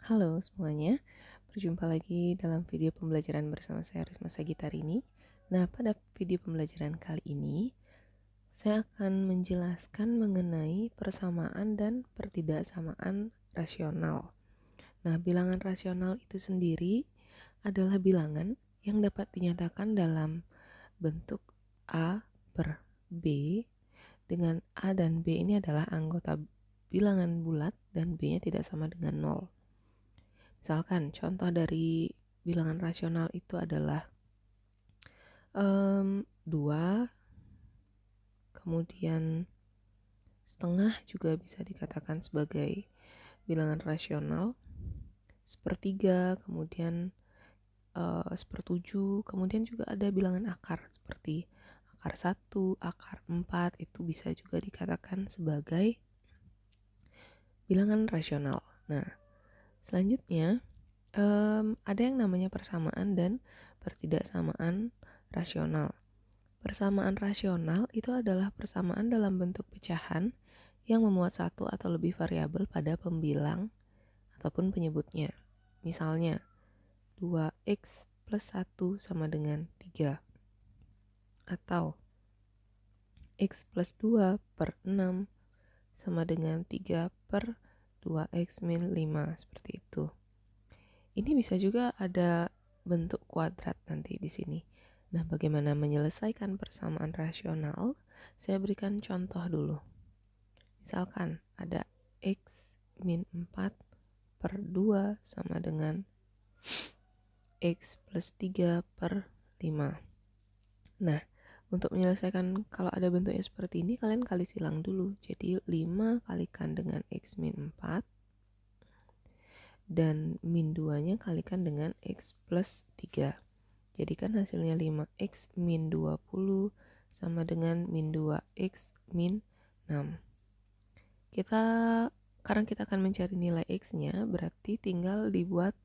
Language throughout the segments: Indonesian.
Halo semuanya, berjumpa lagi dalam video pembelajaran bersama saya Risma Sagitari ini. Nah, pada video pembelajaran kali ini, saya akan menjelaskan mengenai persamaan dan pertidaksamaan rasional. Nah, bilangan rasional itu sendiri adalah bilangan yang dapat dinyatakan dalam bentuk A per B, dengan A dan B ini adalah anggota bilangan bulat dan B-nya tidak sama dengan 0. Misalkan contoh dari bilangan rasional itu adalah 2, kemudian setengah juga bisa dikatakan sebagai bilangan rasional, sepertiga, kemudian sepertujuh, kemudian juga ada bilangan akar seperti akar 1, akar 4, itu bisa juga dikatakan sebagai bilangan rasional. Nah, selanjutnya ada yang namanya persamaan dan pertidaksamaan rasional. Persamaan rasional itu adalah persamaan dalam bentuk pecahan yang memuat satu atau lebih variabel pada pembilang ataupun penyebutnya. Misalnya, 2x plus 1 sama dengan 3. Atau x plus 2 per 6 sama dengan 3 per 2x min 5, seperti itu. Ini bisa juga ada bentuk kuadrat nanti di sini. Nah, bagaimana menyelesaikan persamaan rasional? Saya berikan contoh dulu. Misalkan ada x min 4 per 2 sama dengan x plus 3 per 5. Nah, untuk menyelesaikan kalau ada bentuknya seperti ini, kalian kali silang dulu. Jadi 5 kalikan dengan x min 4 dan min 2-nya kalikan dengan x plus 3. Jadi kan hasilnya 5x min 20 sama dengan min 2x min 6. Karena kita akan mencari nilai x-nya, berarti tinggal dibuat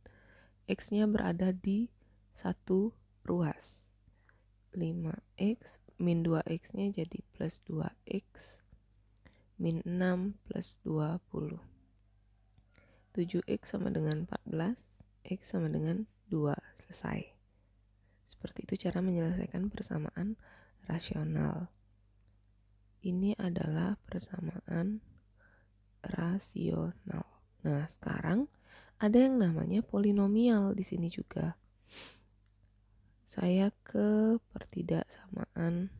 x-nya berada di satu ruas. 5x min 2x-nya jadi plus 2x min 6 plus 20. 7x sama dengan 14, x sama dengan 2, selesai. Seperti itu cara menyelesaikan persamaan rasional. Ini adalah persamaan rasional. Nah, sekarang ada yang namanya polinomial di sini juga. Saya ke pertidaksamaan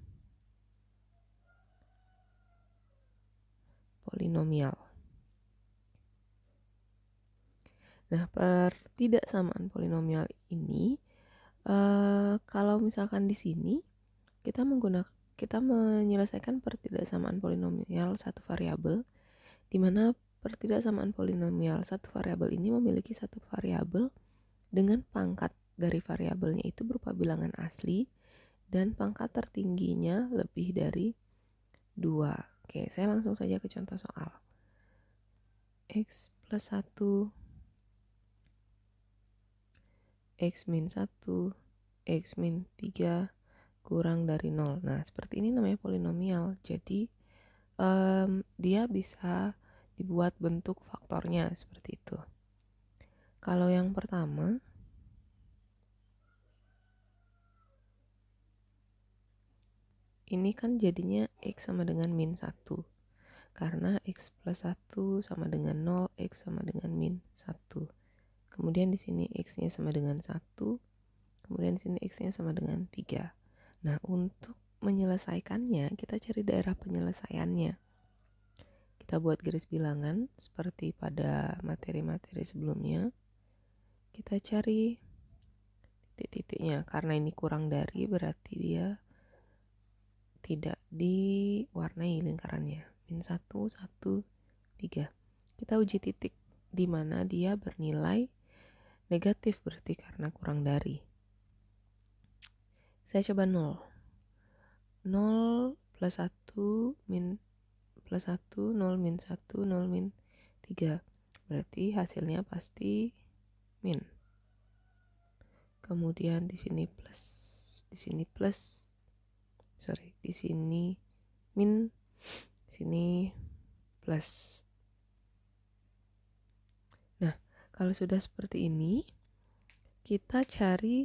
polinomial. Nah, pertidaksamaan polinomial ini kalau misalkan di sini kita menyelesaikan pertidaksamaan polinomial satu variabel, di mana pertidaksamaan polinomial satu variabel ini memiliki satu variabel dengan pangkat dari variabelnya itu berupa bilangan asli dan pangkat tertingginya lebih dari 2. Oke, saya langsung saja ke contoh soal. X plus 1, X min 1, X min 3 kurang dari 0. Nah, seperti ini namanya polinomial. Jadi, dia bisa dibuat bentuk faktornya seperti itu. Kalau yang pertama, ini kan jadinya X sama dengan min 1. Karena X plus 1 sama dengan 0, X sama dengan min 1. Kemudian di sini X-nya sama dengan 1, kemudian di sini X-nya sama dengan 3. Nah, untuk menyelesaikannya, kita cari daerah penyelesaiannya. Kita buat garis bilangan seperti pada materi-materi sebelumnya. Kita cari titik-titiknya. Karena ini kurang dari, berarti dia tidak diwarnai lingkarannya. Min 1, 1, 3. Kita uji titik di mana dia bernilai negatif, berarti karena kurang dari. Saya coba 0. 0 plus 1 min plus 1, 0 min 1, 0 min 3. Berarti hasilnya pasti min. Kemudian di sini plus, di sini plus. Di sini min, di sini plus. Nah, Kalau sudah seperti ini, kita cari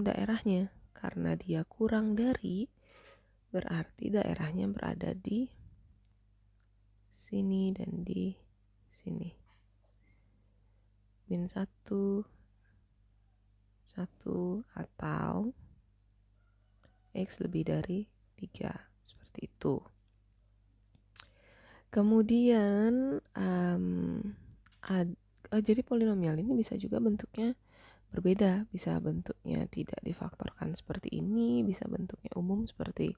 daerahnya. Karena dia kurang dari, berarti daerahnya berada di sini dan di sini. Min 1, 1 atau X lebih dari 3. Seperti itu. Kemudian jadi polinomial ini bisa juga bentuknya berbeda, bisa bentuknya tidak difaktorkan seperti ini, bisa bentuknya umum seperti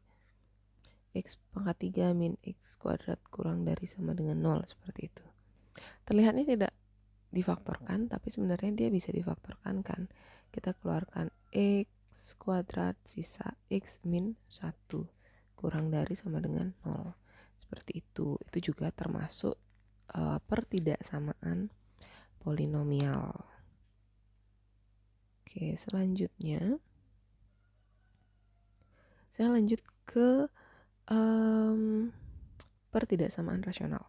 X pangkat 3 min X kuadrat kurang dari sama dengan 0, seperti itu. Terlihatnya tidak difaktorkan, tapi sebenarnya dia bisa difaktorkan kan. Kita keluarkan X kuadrat sisa X min 1 kurang dari sama dengan 0. Seperti itu. Itu juga termasuk pertidaksamaan polinomial. Oke, selanjutnya saya lanjut ke pertidaksamaan rasional.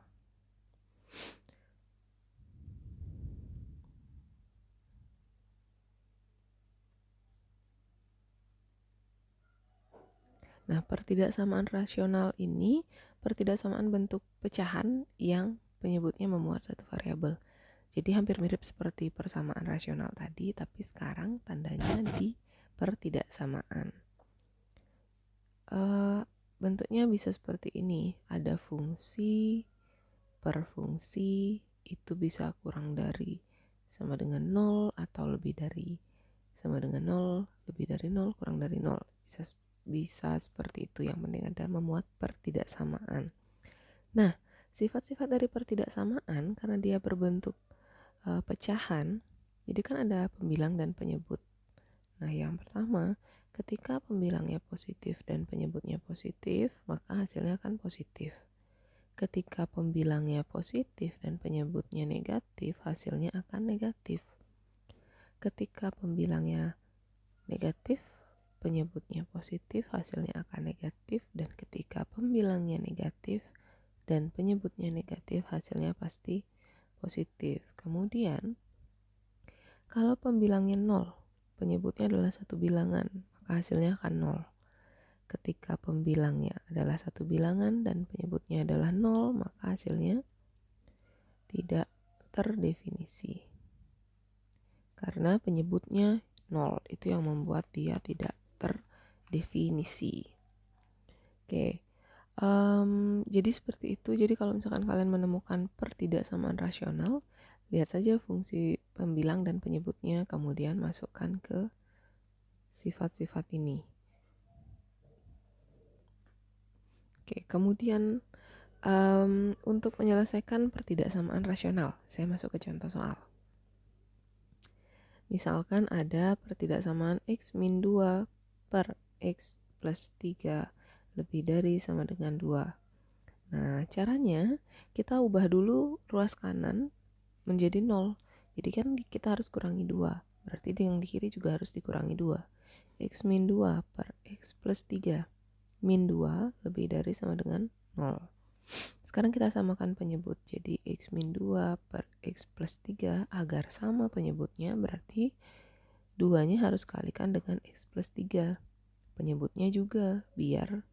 Nah, pertidaksamaan rasional ini pertidaksamaan bentuk pecahan yang penyebutnya memuat satu variabel. Jadi hampir mirip seperti persamaan rasional tadi, tapi sekarang tandanya di pertidaksamaan. Bentuknya bisa seperti ini. Ada fungsi per fungsi, itu bisa kurang dari sama dengan 0 atau lebih dari sama dengan 0, lebih dari 0, kurang dari 0. Bisa seperti itu, yang penting ada memuat pertidaksamaan. Nah, sifat-sifat dari pertidaksamaan karena dia berbentuk pecahan, jadi kan ada pembilang dan penyebut. Nah, yang pertama, ketika pembilangnya positif dan penyebutnya positif, maka hasilnya akan positif. Ketika pembilangnya positif dan penyebutnya negatif, hasilnya akan negatif. Ketika pembilangnya negatif, penyebutnya positif, hasilnya akan negatif. Dan ketika pembilangnya negatif dan penyebutnya negatif, hasilnya pasti positif. Kemudian, kalau pembilangnya 0, penyebutnya adalah satu bilangan, maka hasilnya akan 0. Ketika pembilangnya adalah satu bilangan dan penyebutnya adalah 0, maka hasilnya tidak terdefinisi. Karena penyebutnya 0, itu yang membuat dia tidak terdefinisi. Oke, jadi seperti itu. Jadi kalau misalkan kalian menemukan pertidaksamaan rasional, lihat saja fungsi pembilang dan penyebutnya, kemudian masukkan ke sifat-sifat ini. Oke, kemudian untuk menyelesaikan pertidaksamaan rasional, saya masuk ke contoh soal. Misalkan ada pertidaksamaan X min 2 per X plus 3 lebih dari sama dengan 2. Nah, caranya kita ubah dulu ruas kanan menjadi 0. Jadi kan kita harus kurangi 2. Berarti yang di kiri juga harus dikurangi 2. X min 2 per X plus 3 min 2 lebih dari sama dengan 0. Sekarang kita samakan penyebut. Jadi X min 2 per X plus 3 agar sama penyebutnya, berarti 2-nya harus kalikan dengan X plus 3. Penyebutnya juga biar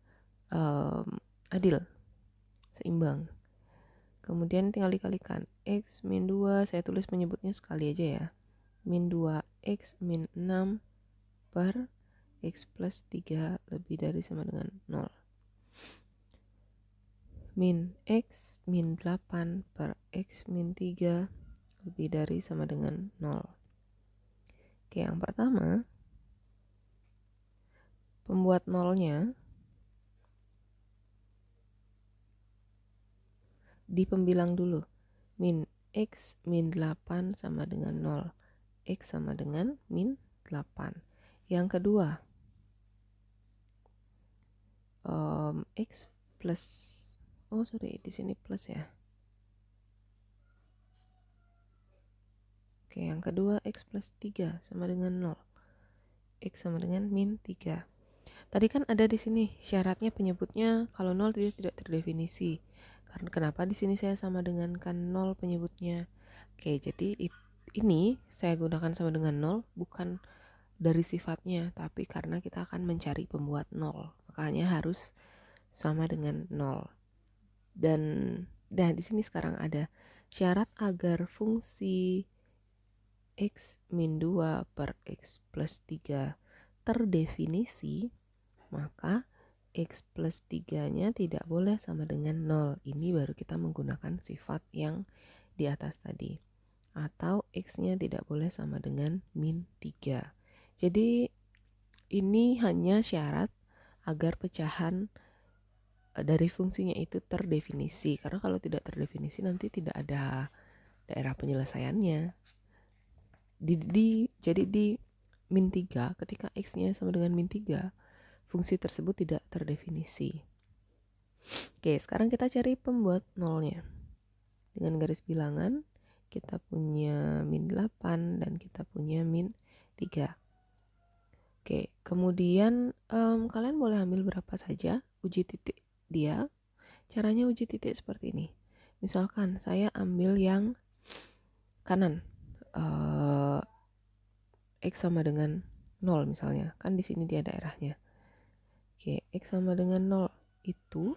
adil, seimbang. Kemudian tinggal dikalikan. X min 2, saya tulis penyebutnya sekali aja ya. Min 2X min 6 per X plus 3 lebih dari sama dengan 0. Min X min 8 per X min 3 lebih dari sama dengan 0. Oke, yang pertama, pembuat nolnya di pembilang dulu. Min X min 8 sama dengan 0. X sama dengan min 8. Yang kedua, X plus, di sini plus ya. Oke, yang kedua X plus 3 sama dengan 0. X sama dengan min 3. Tadi kan ada di sini syaratnya penyebutnya kalau 0 dia tidak terdefinisi. Karena kenapa di sini saya sama dengan kan 0 penyebutnya? Oke, jadi ini saya gunakan sama dengan 0 bukan dari sifatnya, tapi karena kita akan mencari pembuat 0. Makanya harus sama dengan 0. Dan di sini sekarang ada syarat agar fungsi x min 2 per x plus 3 terdefinisi, maka x plus 3-nya tidak boleh sama dengan 0. Ini baru kita menggunakan sifat yang di atas tadi. Atau x-nya tidak boleh sama dengan min 3. Jadi ini hanya syarat agar pecahan dari fungsinya itu terdefinisi. Karena kalau tidak terdefinisi nanti tidak ada daerah penyelesaiannya. Jadi di min 3 ketika x-nya sama dengan min 3, fungsi tersebut tidak terdefinisi. Oke, sekarang kita cari pembuat nolnya. Dengan garis bilangan, kita punya min 8 dan kita punya min 3. Oke, kemudian kalian boleh ambil berapa saja, uji titik dia. Caranya uji titik seperti ini. Misalkan saya ambil yang kanan, x sama dengan 0 misalnya. Kan di sini dia daerahnya. Oke, x sama dengan 0 itu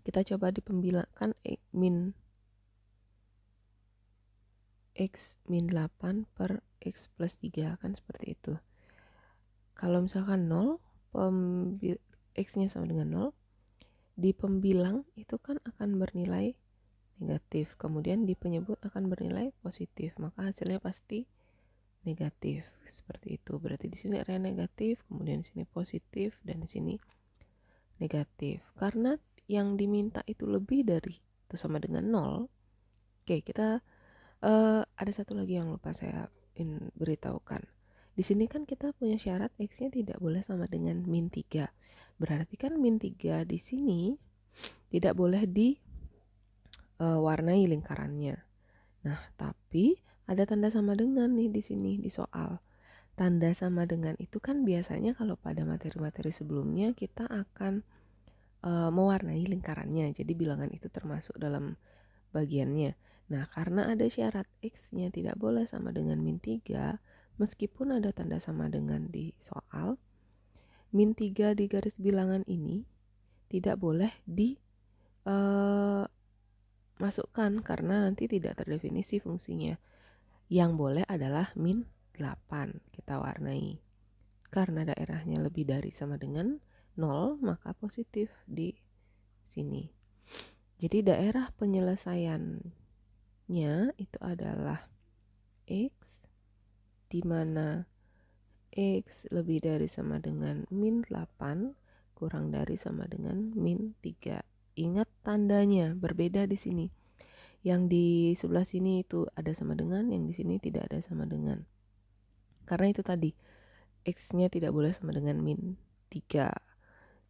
kita coba di pembilang kan min x min 8 per x plus 3 kan seperti itu. Kalau misalkan 0, x-nya sama dengan 0, di pembilang itu kan akan bernilai negatif, kemudian di penyebut akan bernilai positif, maka hasilnya pasti negatif. Seperti itu. Berarti di sini area negatif, kemudian di sini positif, dan di sini negatif. Karena yang diminta itu lebih dari itu sama dengan 0. Oke, kita ada satu lagi yang lupa saya beritahukan. Di sini kan kita punya syarat x-nya tidak boleh sama dengan min 3. Berarti kan min 3 di sini tidak boleh diwarnai lingkarannya. Nah, tapi ada tanda sama dengan nih di sini di soal. Tanda sama dengan itu kan biasanya kalau pada materi-materi sebelumnya kita akan mewarnai lingkarannya. Jadi bilangan itu termasuk dalam bagiannya. Nah, karena ada syarat x-nya tidak boleh sama dengan min 3, meskipun ada tanda sama dengan di soal, min 3 di garis bilangan ini tidak boleh dimasukkan karena nanti tidak terdefinisi fungsinya. Yang boleh adalah min 8 kita warnai. Karena daerahnya lebih dari sama dengan 0, maka positif di sini. Jadi daerah penyelesaiannya itu adalah x, di mana x lebih dari sama dengan min 8 kurang dari sama dengan min 3. Ingat tandanya berbeda di sini. Yang di sebelah sini itu ada sama dengan, yang di sini tidak ada sama dengan. Karena itu tadi, x-nya tidak boleh sama dengan min 3.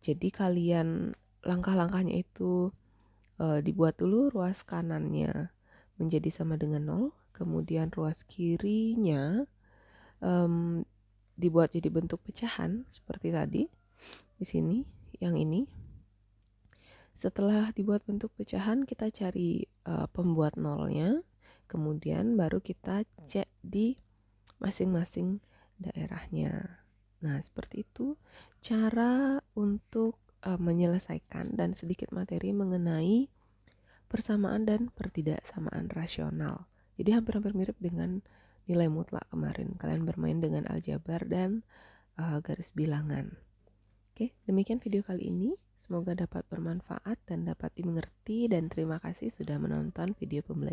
Jadi kalian langkah-langkahnya itu dibuat dulu ruas kanannya menjadi sama dengan 0, kemudian ruas kirinya dibuat jadi bentuk pecahan seperti tadi di sini yang ini. Setelah dibuat bentuk pecahan, kita cari pembuat nolnya, kemudian baru kita cek di masing-masing daerahnya. Nah, seperti itu cara untuk menyelesaikan dan sedikit materi mengenai persamaan dan pertidaksamaan rasional. Jadi hampir-hampir mirip dengan nilai mutlak kemarin. Kalian bermain dengan aljabar dan garis bilangan. Oke, demikian video kali ini. Semoga dapat bermanfaat dan dapat dimengerti, dan terima kasih sudah menonton video pembelajaran.